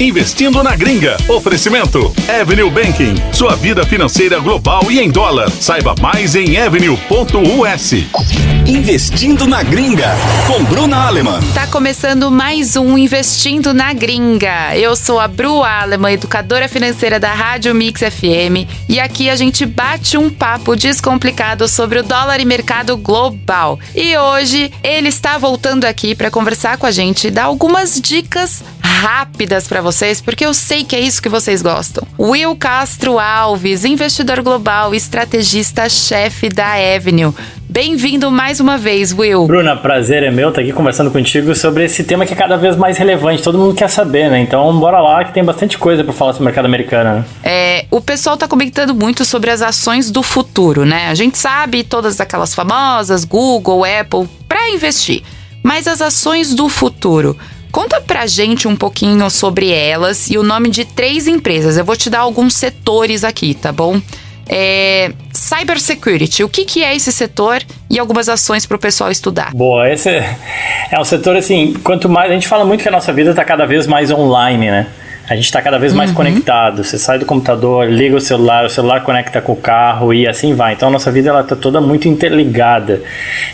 Investindo na Gringa. Oferecimento Avenue Banking. Sua vida financeira global e em dólar. Saiba mais em avenue.us. Investindo na Gringa, com Bruna Aleman. Tá começando mais um Investindo na Gringa. Eu sou a Bru Aleman, educadora financeira da Rádio Mix FM. E aqui a gente bate um papo descomplicado sobre o dólar e mercado global. E hoje ele está voltando aqui para conversar com a gente e dar algumas dicas rápidas para vocês, porque eu sei que é isso que vocês gostam. Will Castro Alves, investidor global e estrategista-chefe da Avenue. Bem-vindo mais uma vez, Will. Bruna, prazer é meu estar aqui conversando contigo sobre esse tema que é cada vez mais relevante, todo mundo quer saber, né? Então bora lá que tem bastante coisa para falar sobre o mercado americano, né? O pessoal tá comentando muito sobre as ações do futuro, né? A gente sabe todas aquelas famosas, Google, Apple, para investir. Mas as ações do futuro, conta pra gente um pouquinho sobre elas e o nome de 3 empresas. Eu vou te dar alguns setores aqui, tá bom? Cybersecurity, o que é esse setor e algumas ações para o pessoal estudar? Boa, esse é um setor assim, quanto mais, a gente fala muito que a nossa vida está cada vez mais online, né? A gente está cada vez mais conectado. Você sai do computador, liga o celular conecta com o carro e assim vai. Então a nossa vida está toda muito interligada.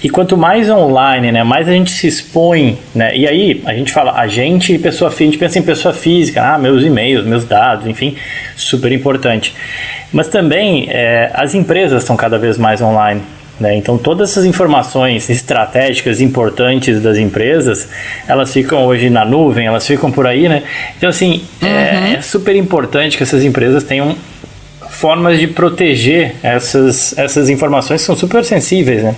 E quanto mais online, né, mais a gente se expõe, né? E aí a gente fala a gente e pessoa física, a gente pensa em pessoa física, meus e-mails, meus dados, enfim, super importante. Mas também as empresas estão cada vez mais online. Né? Então todas essas informações estratégicas importantes das empresas, elas ficam hoje na nuvem, elas ficam por aí, né? Então assim, é super importante que essas empresas tenham formas de proteger essas informações que são super sensíveis, né?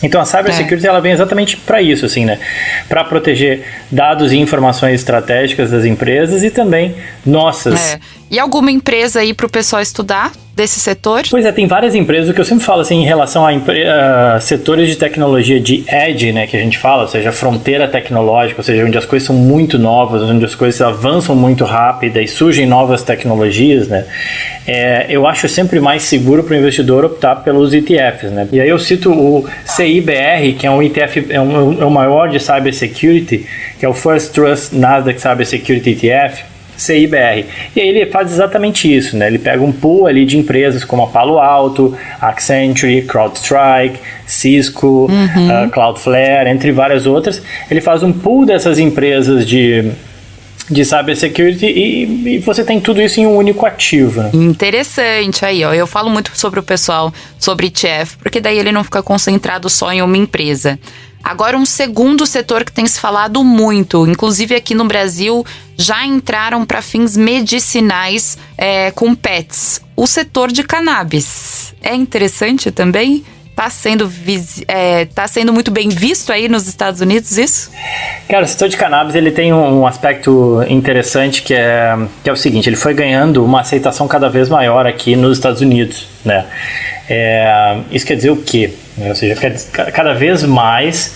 Então a cybersecurity ela vem exatamente para isso, assim, né? Para proteger dados e informações estratégicas das empresas e também nossas. E alguma empresa aí para o pessoal estudar desse setor? Pois tem várias empresas, o que eu sempre falo assim, em relação a setores de tecnologia de edge, né, que a gente fala, ou seja, fronteira tecnológica, ou seja, onde as coisas são muito novas, onde as coisas avançam muito rápido e surgem novas tecnologias, né, eu acho sempre mais seguro para o investidor optar pelos ETFs, né. E aí eu cito o CIBR, que é um ETF, é o maior de cybersecurity, que é o First Trust Nasdaq Cybersecurity ETF, CIBR. E aí ele faz exatamente isso, né? Ele pega um pool ali de empresas como a Palo Alto, Accenture, CrowdStrike, Cisco, Cloudflare, entre várias outras. Ele faz um pool dessas empresas de cybersecurity e você tem tudo isso em um único ativo, né? Interessante aí, ó. Eu falo muito sobre o pessoal, sobre ETF, porque daí ele não fica concentrado só em uma empresa. Agora, um segundo setor que tem se falado muito, inclusive aqui no Brasil, já entraram para fins medicinais com pets. O setor de cannabis. É interessante também? Tá sendo muito bem visto aí nos Estados Unidos isso? Cara, o setor de cannabis ele tem um aspecto interessante que é o seguinte, ele foi ganhando uma aceitação cada vez maior aqui nos Estados Unidos, né? Isso quer dizer o quê? Ou seja, cada vez mais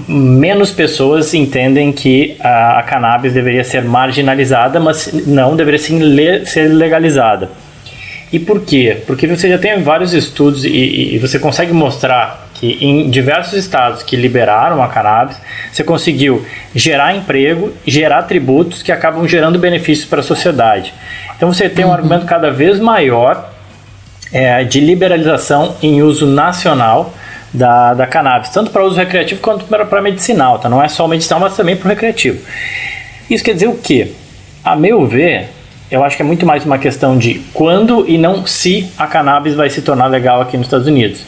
menos pessoas entendem que a cannabis deveria ser marginalizada, mas não deveria ser legalizada. E por quê? Porque você já tem vários estudos e você consegue mostrar que em diversos estados que liberaram a cannabis, você conseguiu gerar emprego, gerar tributos que acabam gerando benefícios para a sociedade. Então você tem um argumento cada vez maior de liberalização em uso nacional da cannabis, tanto para uso recreativo quanto para medicinal, tá? Não é só o medicinal, mas também para o recreativo. Isso quer dizer o quê? A meu ver, eu acho que é muito mais uma questão de quando e não se a cannabis vai se tornar legal aqui nos Estados Unidos.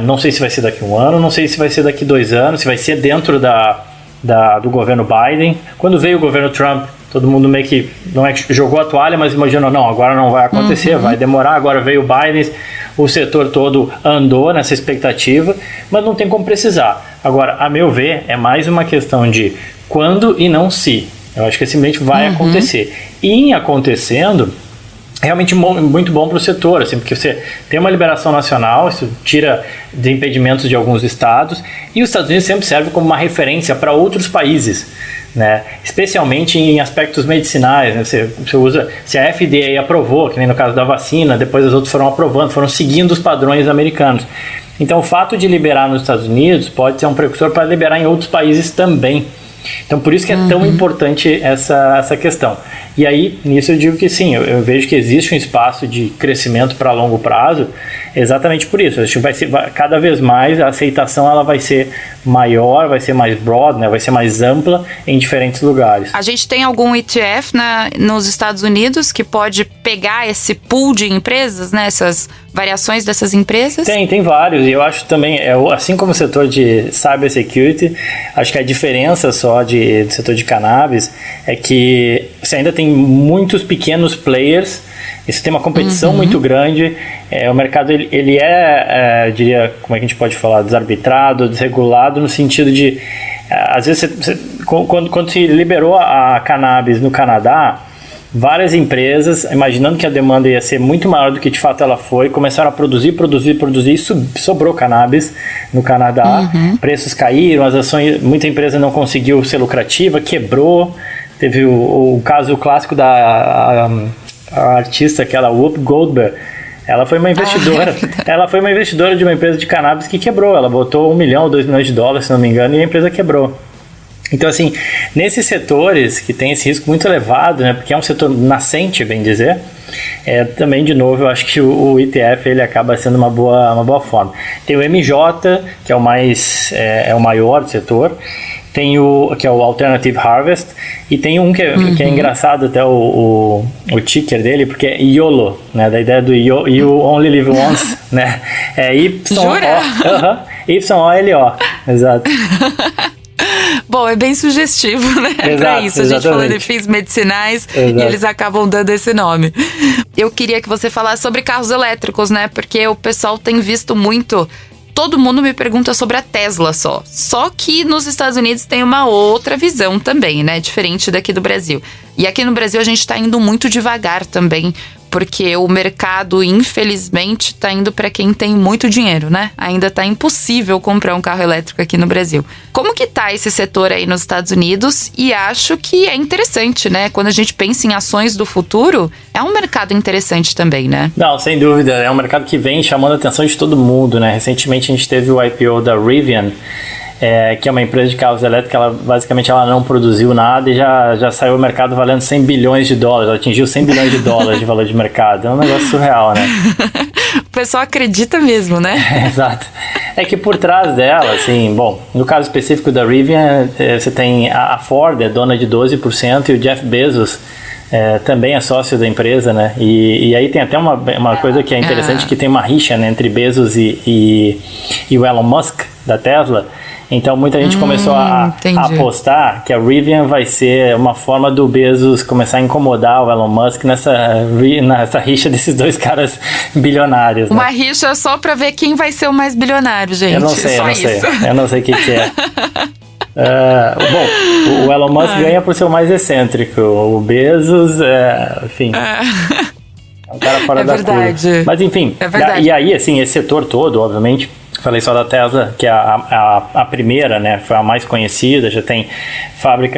Não sei se vai ser daqui a 1 ano, não sei se vai ser daqui a 2 anos, se vai ser dentro do governo Biden. Quando veio o governo Trump, todo mundo meio que, não é que jogou a toalha, mas imaginou, não, agora não vai acontecer, vai demorar, agora veio o Biden, o setor todo andou nessa expectativa, mas não tem como precisar. Agora, a meu ver, é mais uma questão de quando e não se. Eu acho que simplesmente vai acontecer. E em acontecendo, é realmente muito bom para o setor, assim, porque você tem uma liberação nacional, isso tira de impedimentos de alguns estados, e os Estados Unidos sempre serve como uma referência para outros países, né? Especialmente em aspectos medicinais, né? Você usa, se a FDA aprovou, que nem no caso da vacina, depois as outras foram aprovando, foram seguindo os padrões americanos. Então o fato de liberar nos Estados Unidos pode ser um precursor para liberar em outros países também. Então, por isso que é tão importante essa questão. E aí, nisso eu digo que sim, eu vejo que existe um espaço de crescimento para longo prazo, exatamente por isso. Acho que cada vez mais a aceitação ela vai ser maior, vai ser mais broad, né? Vai ser mais ampla em diferentes lugares. A gente tem algum ETF nos Estados Unidos que pode pegar esse pool de empresas, né? Essas variações dessas empresas? Tem vários, e eu acho também, assim como o setor de cybersecurity, acho que a diferença só do setor de cannabis é que você ainda tem muitos pequenos players, isso tem uma competição muito grande, o mercado ele eu diria, como é que a gente pode falar, desarbitrado, desregulado, no sentido de, às vezes, quando se liberou a cannabis no Canadá, várias empresas, imaginando que a demanda ia ser muito maior do que de fato ela foi, começaram a produzir, e sobrou cannabis no Canadá, preços caíram, as ações, muita empresa não conseguiu ser lucrativa, quebrou, teve o caso clássico da a artista, aquela Whoopi Goldberg, ela foi uma investidora de uma empresa de cannabis que quebrou, ela botou $1 milhão ou $2 milhões, se não me engano, e a empresa quebrou. Então, assim, nesses setores que tem esse risco muito elevado, né, porque é um setor nascente, bem dizer, também, de novo, eu acho que o ETF ele acaba sendo uma boa forma. Tem o MJ, que é o maior do setor, tem que é o Alternative Harvest, e tem um que é engraçado, até o ticker dele, porque é YOLO, né, da ideia do You Only Live Once, né, YOLO, exato. Bom, é bem sugestivo, né? Para isso, a gente falando de fins medicinais e eles acabam dando esse nome. Eu queria que você falasse sobre carros elétricos, né? Porque o pessoal tem visto muito. Todo mundo me pergunta sobre a Tesla só. Só que nos Estados Unidos tem uma outra visão também, né? Diferente daqui do Brasil. E aqui no Brasil a gente está indo muito devagar também, porque o mercado, infelizmente, está indo para quem tem muito dinheiro, né? Ainda está impossível comprar um carro elétrico aqui no Brasil. Como que tá esse setor aí nos Estados Unidos? E acho que é interessante, né? Quando a gente pensa em ações do futuro, é um mercado interessante também, né? Não, sem dúvida. É um mercado que vem chamando a atenção de todo mundo, né? Recentemente a gente teve o IPO da Rivian, que é uma empresa de carros elétricos. Ela basicamente não produziu nada e já saiu ao mercado valendo $100 bilhões, ela atingiu $100 bilhões de valor de mercado, é um negócio surreal, né? O pessoal acredita mesmo, né? Exato. É que por trás dela, assim, bom, no caso específico da Rivian, você tem a Ford, é dona de 12%, e o Jeff Bezos também é sócio da empresa, né? E aí tem até uma coisa que é interessante, que tem uma rixa, né, entre Bezos e o Elon Musk, da Tesla. Então muita gente começou a apostar que a Rivian vai ser uma forma do Bezos começar a incomodar o Elon Musk nessa rixa desses dois caras bilionários, né? Uma rixa só pra ver quem vai ser o mais bilionário, gente. Eu não sei. Eu não sei o que é. Bom, o Elon Musk ganha por ser o mais excêntrico. O Bezos, enfim... É um cara fora da curva. Mas enfim, e aí, assim, esse setor todo, obviamente... Falei só da Tesla, que é a primeira, né? Foi a mais conhecida. Já tem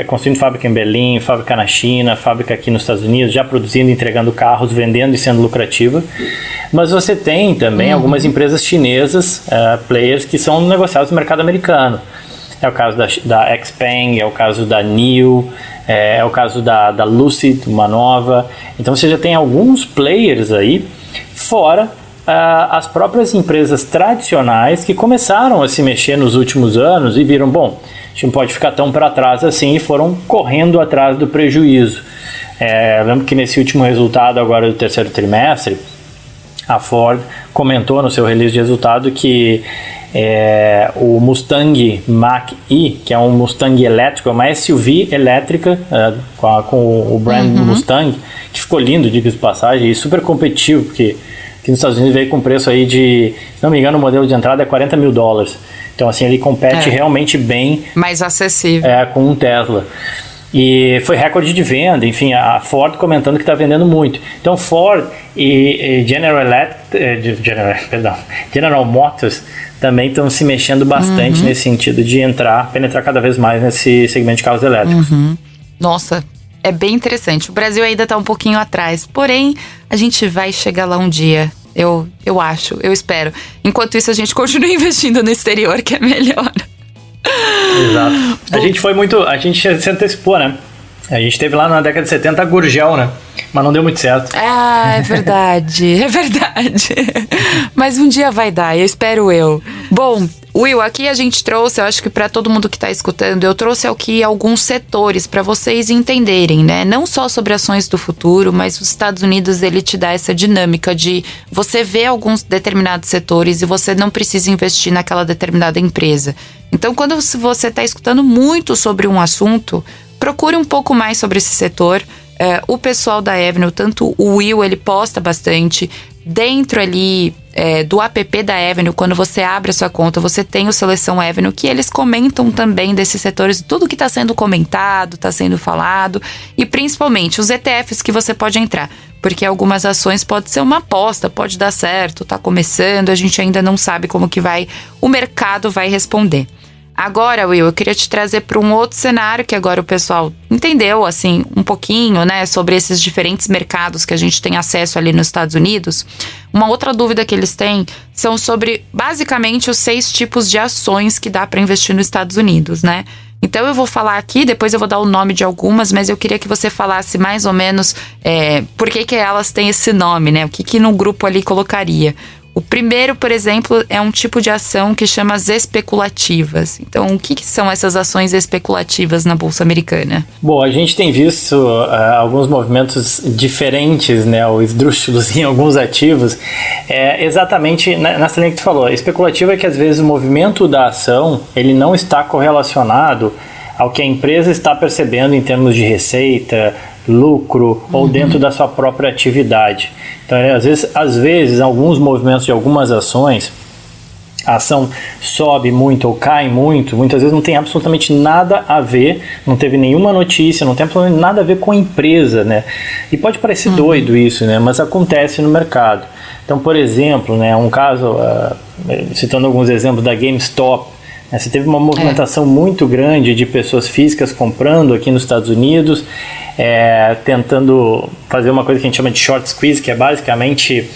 construindo fábrica em Berlim, fábrica na China, fábrica aqui nos Estados Unidos, já produzindo, entregando carros, vendendo e sendo lucrativa. Mas você tem também algumas empresas chinesas, players, que são negociados no mercado americano. É o caso da XPeng, é o caso da NIO, é o caso da Lucid, uma nova. Então você já tem alguns players aí, fora as próprias empresas tradicionais que começaram a se mexer nos últimos anos e viram, bom, a gente não pode ficar tão para trás assim, e foram correndo atrás do prejuízo. Lembro que nesse último resultado agora do terceiro trimestre, a Ford comentou no seu release de resultado que o Mustang Mach-E, que é um Mustang elétrico, é uma SUV elétrica com o brand Mustang, que ficou lindo, diga-se de passagem, e super competitivo, porque aqui nos Estados Unidos veio com preço aí de, se não me engano, o modelo de entrada é $40 mil. Então, assim, ele compete realmente bem. Mais acessível. Com um Tesla. E foi recorde de venda, enfim, a Ford comentando que está vendendo muito. Então, Ford e General Motors também estão se mexendo bastante nesse sentido de penetrar cada vez mais nesse segmento de carros elétricos. Nossa, é bem interessante. O Brasil ainda está um pouquinho atrás, porém, a gente vai chegar lá um dia. Eu acho, eu espero. Enquanto isso, a gente continua investindo no exterior, que é melhor. Exato. A gente se antecipou, né? A gente teve lá na década de 70 a Gurgel, né? Mas não deu muito certo. É verdade, é verdade. Mas um dia vai dar, eu espero eu. Bom, Will, aqui a gente trouxe, eu acho que para todo mundo que está escutando, eu trouxe aqui alguns setores para vocês entenderem, né? Não só sobre ações do futuro, mas os Estados Unidos, ele te dá essa dinâmica de você ver alguns determinados setores e você não precisa investir naquela determinada empresa. Então, quando você está escutando muito sobre um assunto, procure um pouco mais sobre esse setor. O pessoal da Avenue, tanto o Will, ele posta bastante. Dentro ali do app da Avenue, quando você abre a sua conta, você tem o Seleção Avenue, que eles comentam também desses setores, tudo que está sendo comentado, está sendo falado, e principalmente os ETFs que você pode entrar, porque algumas ações pode ser uma aposta, pode dar certo, está começando, a gente ainda não sabe como que o mercado vai responder. Agora, Will, eu queria te trazer para um outro cenário que agora o pessoal entendeu, assim, um pouquinho, né, sobre esses diferentes mercados que a gente tem acesso ali nos Estados Unidos. Uma outra dúvida que eles têm são sobre, basicamente, os 6 tipos de ações que dá para investir nos Estados Unidos, né? Então eu vou falar aqui, depois eu vou dar o nome de algumas, mas eu queria que você falasse mais ou menos por que elas têm esse nome, né? O que no grupo ali colocaria. O primeiro, por exemplo, é um tipo de ação que chama as especulativas. Então, o que são essas ações especulativas na Bolsa Americana? Bom, a gente tem visto alguns movimentos diferentes, né, ou esdrúxulos em alguns ativos. Exatamente nessa linha que tu falou. A especulativa é que, às vezes, o movimento da ação ele não está correlacionado ao que a empresa está percebendo em termos de receita, lucro ou dentro da sua própria atividade. Então, às vezes, alguns movimentos de algumas ações, a ação sobe muito ou cai muito, muitas vezes não tem absolutamente nada a ver, não teve nenhuma notícia, não tem absolutamente nada a ver com a empresa, né? E pode parecer doido isso, né? Mas acontece no mercado. Então, por exemplo, né, um caso, citando alguns exemplos da GameStop, você teve uma movimentação muito grande de pessoas físicas comprando aqui nos Estados Unidos, tentando fazer uma coisa que a gente chama de short squeeze, que é basicamente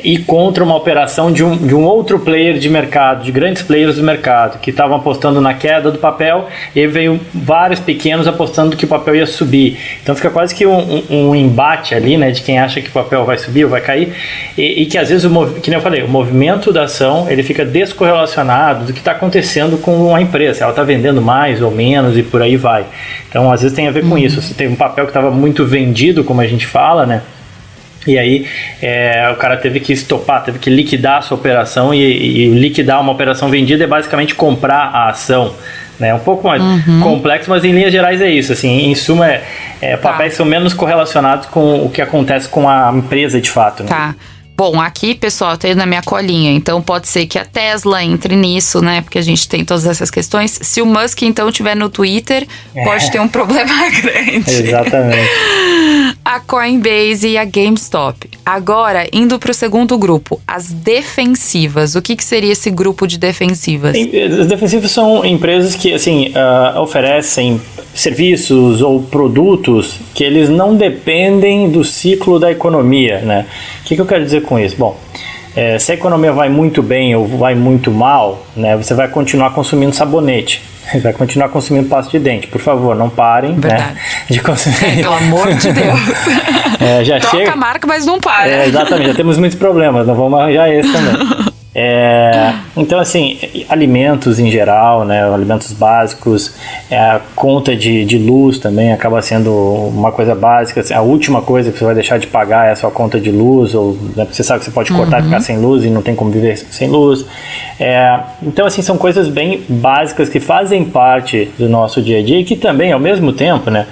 ir contra uma operação de um outro player de mercado, de grandes players do mercado, que estavam apostando na queda do papel, e aí veio vários pequenos apostando que o papel ia subir. Então fica quase que um embate ali, né, de quem acha que o papel vai subir ou vai cair, e que às vezes, que nem eu falei, o movimento da ação ele fica descorrelacionado do que está acontecendo com a empresa, se ela está vendendo mais ou menos e por aí vai. Então às vezes tem a ver com isso. Você tem um papel que estava muito vendido, como a gente fala, né? E aí o cara teve que estopar, teve que liquidar a sua operação, e liquidar uma operação vendida é basicamente comprar a ação, né? É um pouco mais complexo, mas em linhas gerais é isso. Assim, em suma, papéis são menos correlacionados com o que acontece com a empresa de fato, né? Tá. Bom, aqui, pessoal, tá na minha colinha, então pode ser que a Tesla entre nisso, né? Porque a gente tem todas essas questões. Se o Musk, então, estiver no Twitter, pode ter um problema grande. Exatamente. A Coinbase e a GameStop. Agora, indo para o segundo grupo, as defensivas. O que seria esse grupo de defensivas? As defensivas são empresas que, assim, oferecem serviços ou produtos que eles não dependem do ciclo da economia, né? O que eu quero dizer com isso? Bom, se a economia vai muito bem ou vai muito mal, né, você vai continuar consumindo sabonete, vai continuar consumindo pasta de dente. Por favor, não parem, né, de consumir. Pelo amor de Deus. Já troca chega... a marca, mas não para. Exatamente, já temos muitos problemas, não vamos arranjar esse também. Então, assim, alimentos em geral, né, alimentos básicos, a conta de luz também acaba sendo uma coisa básica. Assim, a última coisa que você vai deixar de pagar é a sua conta de luz, ou, né, você sabe que você pode cortar e ficar sem luz e não tem como viver sem luz. Então, assim, são coisas bem básicas que fazem parte do nosso dia a dia e que também, ao mesmo tempo, né,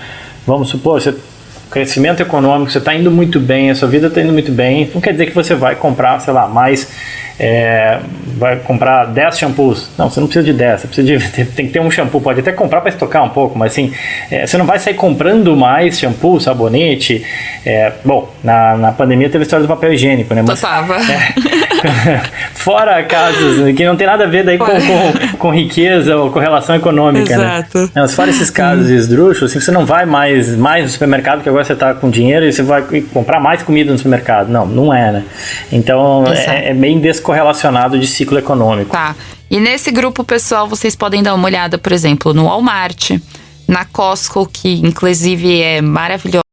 vamos supor, crescimento econômico, você está indo muito bem, a sua vida está indo muito bem, não quer dizer que você vai comprar, sei lá, mais... vai comprar 10 shampoos. Não, você não precisa de 10, você precisa tem que ter um shampoo, pode até comprar para estocar um pouco, mas assim, você não vai sair comprando mais shampoo, sabonete. Bom, na pandemia teve a história do papel higiênico, né? Mas, fora casos que não tem nada a ver daí com riqueza ou com relação econômica, exato, né? Mas fora esses casos esdrúxulos, assim, você não vai mais no supermercado, que agora você está com dinheiro e você vai comprar mais comida no supermercado. Não é, né? Então é bem descorrelacionado de ciclo ciclo econômico. Tá. E nesse grupo, pessoal, vocês podem dar uma olhada, por exemplo, no Walmart, na Costco, que inclusive é maravilhosa